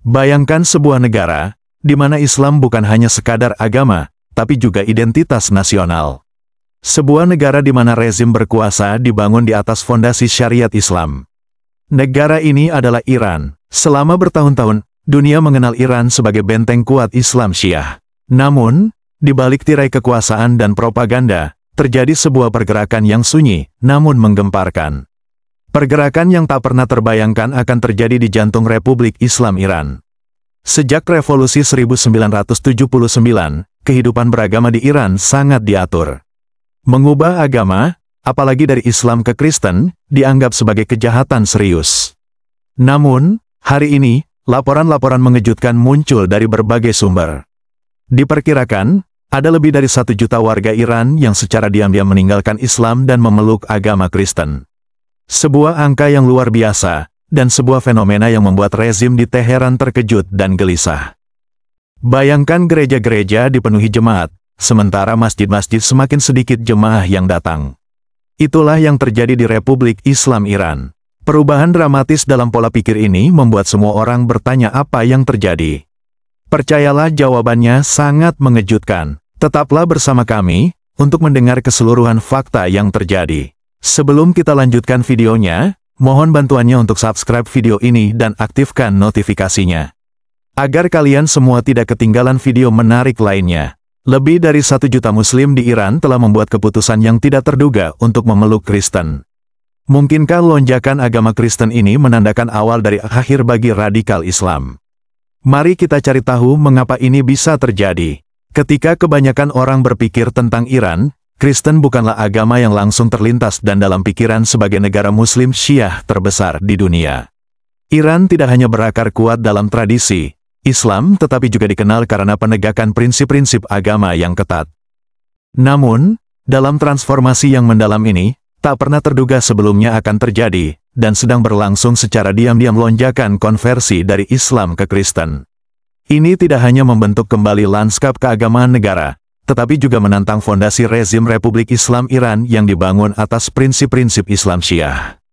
Bayangkan sebuah negara, di mana Islam bukan hanya sekadar agama, tapi juga identitas nasional. Sebuah negara di mana rezim berkuasa dibangun di atas fondasi syariat Islam. Negara ini adalah Iran. Selama bertahun-tahun, dunia mengenal Iran sebagai benteng kuat Islam Syiah. Namun, di balik tirai kekuasaan dan propaganda, terjadi sebuah pergerakan yang sunyi, namun menggemparkan. Pergerakan yang tak pernah terbayangkan akan terjadi di jantung Republik Islam Iran. Sejak Revolusi 1979, kehidupan beragama di Iran sangat diatur. Mengubah agama, apalagi dari Islam ke Kristen, dianggap sebagai kejahatan serius. Namun, hari ini, laporan-laporan mengejutkan muncul dari berbagai sumber. Diperkirakan, ada lebih dari 1 juta warga Iran yang secara diam-diam meninggalkan Islam dan memeluk agama Kristen. Sebuah angka yang luar biasa, dan sebuah fenomena yang membuat rezim di Teheran terkejut dan gelisah. Bayangkan gereja-gereja dipenuhi jemaat, sementara masjid-masjid semakin sedikit jemaah yang datang. Itulah yang terjadi di Republik Islam Iran. Perubahan dramatis dalam pola pikir ini membuat semua orang bertanya apa yang terjadi. Percayalah, jawabannya sangat mengejutkan. Tetaplah bersama kami untuk mendengar keseluruhan fakta yang terjadi. Sebelum kita lanjutkan videonya, mohon bantuannya untuk subscribe video ini dan aktifkan notifikasinya, agar kalian semua tidak ketinggalan video menarik lainnya. Lebih dari 1 juta Muslim di Iran telah membuat keputusan yang tidak terduga untuk memeluk Kristen. Mungkinkah lonjakan agama Kristen ini menandakan awal dari akhir bagi radikal Islam? Mari kita cari tahu mengapa ini bisa terjadi. Ketika kebanyakan orang berpikir tentang Iran, Kristen bukanlah agama yang langsung terlintas dan dalam pikiran sebagai negara Muslim Syiah terbesar di dunia. Iran tidak hanya berakar kuat dalam tradisi Islam, tetapi juga dikenal karena penegakan prinsip-prinsip agama yang ketat. Namun, dalam transformasi yang mendalam ini, tak pernah terduga sebelumnya akan terjadi, dan sedang berlangsung secara diam-diam lonjakan konversi dari Islam ke Kristen. Ini tidak hanya membentuk kembali lanskap keagamaan negara, tetapi juga menantang fondasi rezim Republik Islam Iran yang dibangun atas prinsip-prinsip Islam Syiah.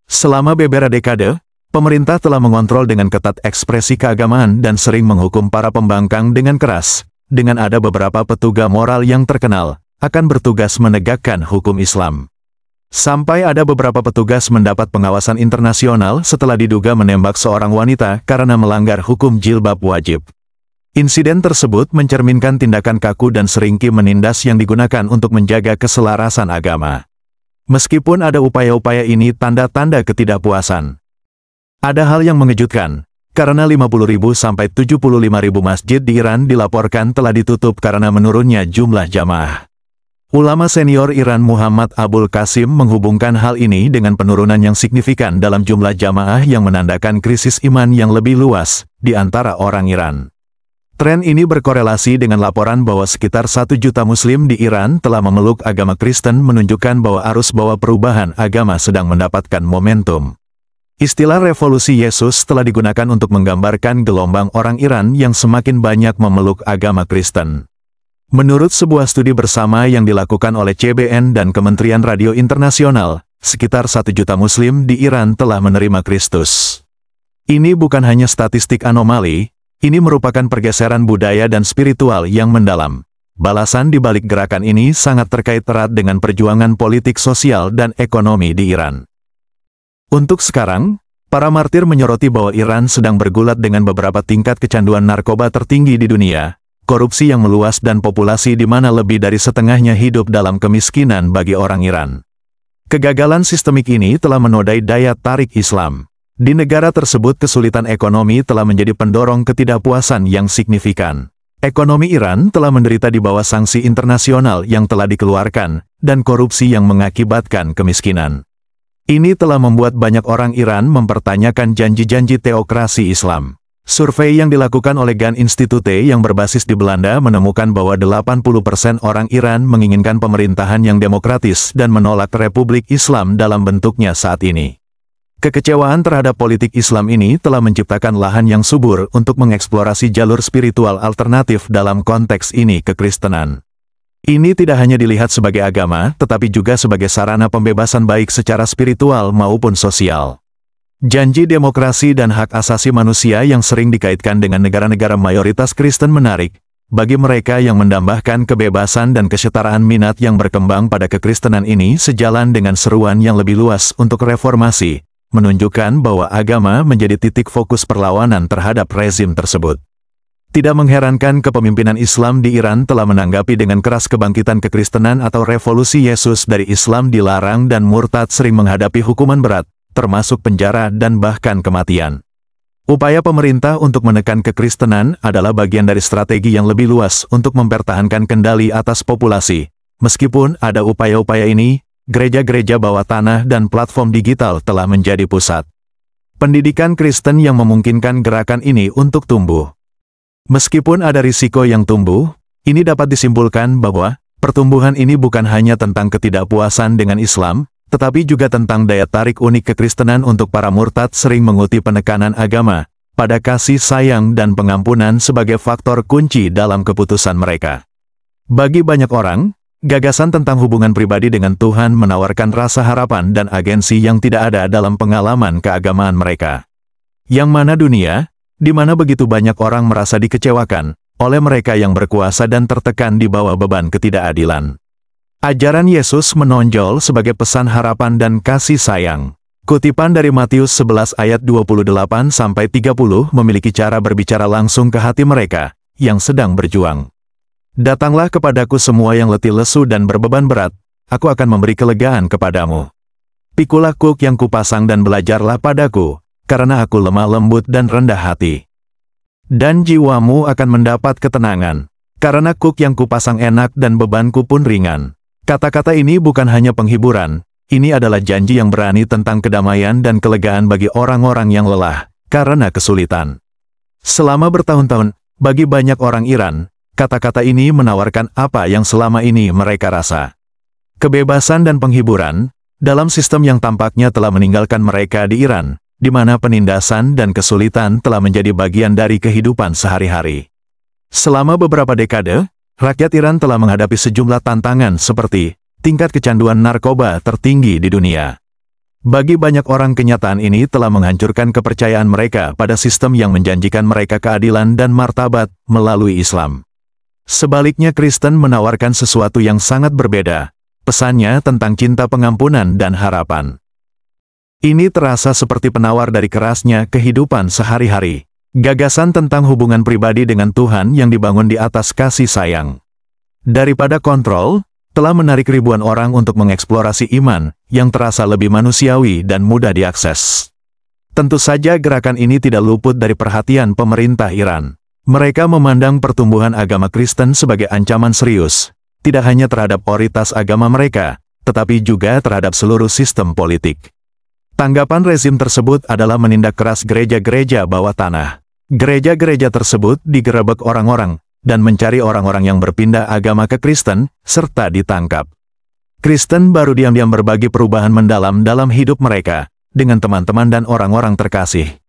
Selama beberapa dekade, pemerintah telah mengontrol dengan ketat ekspresi keagamaan dan sering menghukum para pembangkang dengan keras. Dengan ada beberapa petugas moral yang terkenal, akan bertugas menegakkan hukum Islam. Sampai ada beberapa petugas mendapat pengawasan internasional setelah diduga menembak seorang wanita karena melanggar hukum jilbab wajib. Insiden tersebut mencerminkan tindakan kaku dan seringki menindas yang digunakan untuk menjaga keselarasan agama. Meskipun ada upaya-upaya ini tanda-tanda ketidakpuasan. Ada hal yang mengejutkan, karena 50.000 sampai 75.000 masjid di Iran dilaporkan telah ditutup karena menurunnya jumlah jamaah. Ulama senior Iran Muhammad Abul Qasim menghubungkan hal ini dengan penurunan yang signifikan dalam jumlah jamaah yang menandakan krisis iman yang lebih luas di antara orang Iran. Tren ini berkorelasi dengan laporan bahwa sekitar 1 juta Muslim di Iran telah memeluk agama Kristen, menunjukkan bahwa arus bawah perubahan agama sedang mendapatkan momentum. Istilah revolusi Yesus telah digunakan untuk menggambarkan gelombang orang Iran yang semakin banyak memeluk agama Kristen. Menurut sebuah studi bersama yang dilakukan oleh CBN dan Kementerian Radio Internasional, sekitar 1 juta Muslim di Iran telah menerima Kristus. Ini bukan hanya statistik anomali, ini merupakan pergeseran budaya dan spiritual yang mendalam. Balasan di balik gerakan ini sangat terkait erat dengan perjuangan politik sosial dan ekonomi di Iran. Untuk sekarang, para martir menyoroti bahwa Iran sedang bergulat dengan beberapa tingkat kecanduan narkoba tertinggi di dunia, korupsi yang meluas dan populasi di mana lebih dari setengahnya hidup dalam kemiskinan bagi orang Iran. Kegagalan sistemik ini telah menodai daya tarik Islam. Di negara tersebut kesulitan ekonomi telah menjadi pendorong ketidakpuasan yang signifikan. Ekonomi Iran telah menderita di bawah sanksi internasional yang telah dikeluarkan, dan korupsi yang mengakibatkan kemiskinan. Ini telah membuat banyak orang Iran mempertanyakan janji-janji teokrasi Islam. Survei yang dilakukan oleh Gan Institute yang berbasis di Belanda menemukan bahwa 80% orang Iran menginginkan pemerintahan yang demokratis dan menolak Republik Islam dalam bentuknya saat ini. Kekecewaan terhadap politik Islam ini telah menciptakan lahan yang subur untuk mengeksplorasi jalur spiritual alternatif dalam konteks ini kekristenan. Ini tidak hanya dilihat sebagai agama, tetapi juga sebagai sarana pembebasan baik secara spiritual maupun sosial. Janji demokrasi dan hak asasi manusia yang sering dikaitkan dengan negara-negara mayoritas Kristen menarik, bagi mereka yang mendambahkan kebebasan dan kesetaraan. Minat yang berkembang pada kekristenan ini sejalan dengan seruan yang lebih luas untuk reformasi, menunjukkan bahwa agama menjadi titik fokus perlawanan terhadap rezim tersebut. Tidak mengherankan kepemimpinan Islam di Iran telah menanggapi dengan keras kebangkitan kekristenan atau revolusi Yesus dari Islam dilarang dan murtad sering menghadapi hukuman berat, termasuk penjara dan bahkan kematian. Upaya pemerintah untuk menekan kekristenan adalah bagian dari strategi yang lebih luas untuk mempertahankan kendali atas populasi. Meskipun ada upaya-upaya ini, gereja-gereja bawah tanah dan platform digital telah menjadi pusat pendidikan Kristen yang memungkinkan gerakan ini untuk tumbuh. Meskipun ada risiko yang tumbuh, ini dapat disimpulkan bahwa pertumbuhan ini bukan hanya tentang ketidakpuasan dengan Islam, tetapi juga tentang daya tarik unik kekristenan untuk para murtad sering mengutip penekanan agama pada kasih sayang dan pengampunan sebagai faktor kunci dalam keputusan mereka. Bagi banyak orang, gagasan tentang hubungan pribadi dengan Tuhan menawarkan rasa harapan dan agensi yang tidak ada dalam pengalaman keagamaan mereka. Yang mana dunia, di mana begitu banyak orang merasa dikecewakan oleh mereka yang berkuasa dan tertekan di bawah beban ketidakadilan. Ajaran Yesus menonjol sebagai pesan harapan dan kasih sayang. Kutipan dari Matius 11 ayat 28-30 memiliki cara berbicara langsung ke hati mereka yang sedang berjuang. Datanglah kepadaku semua yang letih lesu dan berbeban berat, aku akan memberi kelegaan kepadamu. Pikulah kuk yang kupasang dan belajarlah padaku, karena aku lemah lembut dan rendah hati. Dan jiwamu akan mendapat ketenangan, karena kuk yang kupasang enak dan bebanku pun ringan. Kata-kata ini bukan hanya penghiburan, ini adalah janji yang berani tentang kedamaian dan kelegaan bagi orang-orang yang lelah karena kesulitan. Selama bertahun-tahun, bagi banyak orang Iran, kata-kata ini menawarkan apa yang selama ini mereka rasa. Kebebasan dan penghiburan, dalam sistem yang tampaknya telah meninggalkan mereka di Iran, di mana penindasan dan kesulitan telah menjadi bagian dari kehidupan sehari-hari. Selama beberapa dekade, rakyat Iran telah menghadapi sejumlah tantangan seperti tingkat kecanduan narkoba tertinggi di dunia. Bagi banyak orang kenyataan ini telah menghancurkan kepercayaan mereka pada sistem yang menjanjikan mereka keadilan dan martabat melalui Islam. Sebaliknya Kristen menawarkan sesuatu yang sangat berbeda, pesannya tentang cinta pengampunan dan harapan. Ini terasa seperti penawar dari kerasnya kehidupan sehari-hari. Gagasan tentang hubungan pribadi dengan Tuhan yang dibangun di atas kasih sayang. Daripada kontrol, telah menarik ribuan orang untuk mengeksplorasi iman yang terasa lebih manusiawi dan mudah diakses. Tentu saja gerakan ini tidak luput dari perhatian pemerintah Iran. Mereka memandang pertumbuhan agama Kristen sebagai ancaman serius, tidak hanya terhadap otoritas agama mereka, tetapi juga terhadap seluruh sistem politik. Tanggapan rezim tersebut adalah menindak keras gereja-gereja bawah tanah. Gereja-gereja tersebut digerebek orang-orang, dan mencari orang-orang yang berpindah agama ke Kristen, serta ditangkap. Kristen baru diam-diam berbagi perubahan mendalam dalam hidup mereka, dengan teman-teman dan orang-orang terkasih.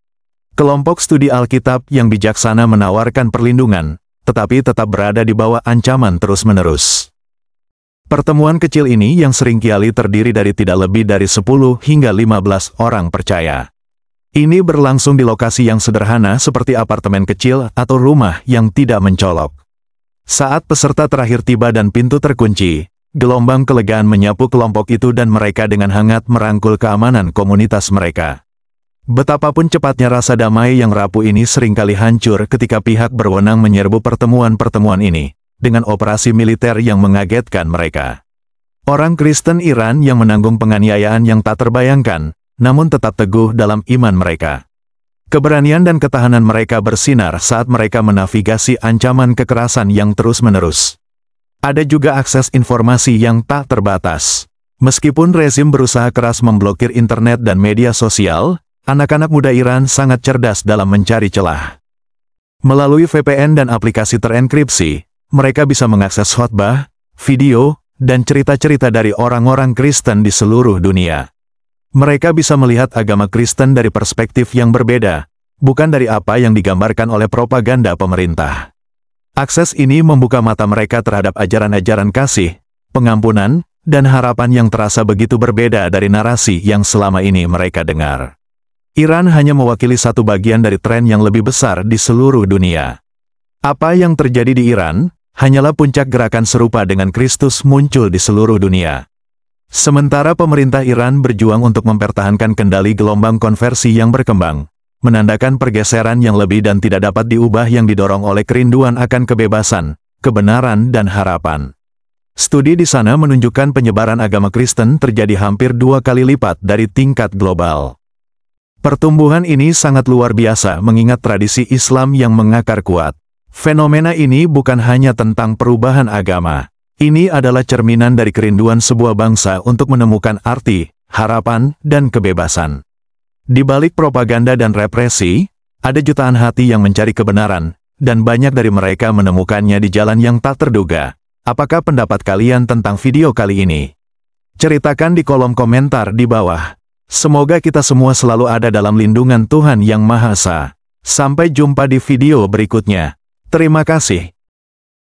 Kelompok studi Alkitab yang bijaksana menawarkan perlindungan, tetapi tetap berada di bawah ancaman terus-menerus. Pertemuan kecil ini yang seringkali terdiri dari tidak lebih dari 10 hingga 15 orang percaya. Ini berlangsung di lokasi yang sederhana seperti apartemen kecil atau rumah yang tidak mencolok. Saat peserta terakhir tiba dan pintu terkunci, gelombang kelegaan menyapu kelompok itu dan mereka dengan hangat merangkul keamanan komunitas mereka. Betapapun cepatnya rasa damai yang rapuh ini seringkali hancur ketika pihak berwenang menyerbu pertemuan-pertemuan ini, dengan operasi militer yang mengagetkan mereka. Orang Kristen Iran yang menanggung penganiayaan yang tak terbayangkan, namun tetap teguh dalam iman mereka. Keberanian dan ketahanan mereka bersinar saat mereka menavigasi ancaman kekerasan yang terus-menerus. Ada juga akses informasi yang tak terbatas. Meskipun rezim berusaha keras memblokir internet dan media sosial, anak-anak muda Iran sangat cerdas dalam mencari celah. Melalui VPN dan aplikasi terenkripsi, mereka bisa mengakses khotbah, video, dan cerita-cerita dari orang-orang Kristen di seluruh dunia. Mereka bisa melihat agama Kristen dari perspektif yang berbeda, bukan dari apa yang digambarkan oleh propaganda pemerintah. Akses ini membuka mata mereka terhadap ajaran-ajaran kasih, pengampunan, dan harapan yang terasa begitu berbeda dari narasi yang selama ini mereka dengar. Iran hanya mewakili satu bagian dari tren yang lebih besar di seluruh dunia. Apa yang terjadi di Iran hanyalah puncak gerakan serupa dengan Kristus muncul di seluruh dunia. Sementara pemerintah Iran berjuang untuk mempertahankan kendali gelombang konversi yang berkembang, menandakan pergeseran yang lebih dan tidak dapat diubah yang didorong oleh kerinduan akan kebebasan, kebenaran dan harapan. Studi di sana menunjukkan penyebaran agama Kristen terjadi hampir 2 kali lipat dari tingkat global. Pertumbuhan ini sangat luar biasa mengingat tradisi Islam yang mengakar kuat. Fenomena ini bukan hanya tentang perubahan agama. Ini adalah cerminan dari kerinduan sebuah bangsa untuk menemukan arti, harapan, dan kebebasan. Di balik propaganda dan represi, ada jutaan hati yang mencari kebenaran, dan banyak dari mereka menemukannya di jalan yang tak terduga. Apakah pendapat kalian tentang video kali ini? Ceritakan di kolom komentar di bawah. Semoga kita semua selalu ada dalam lindungan Tuhan Yang Maha Esa. Sampai jumpa di video berikutnya. Terima kasih.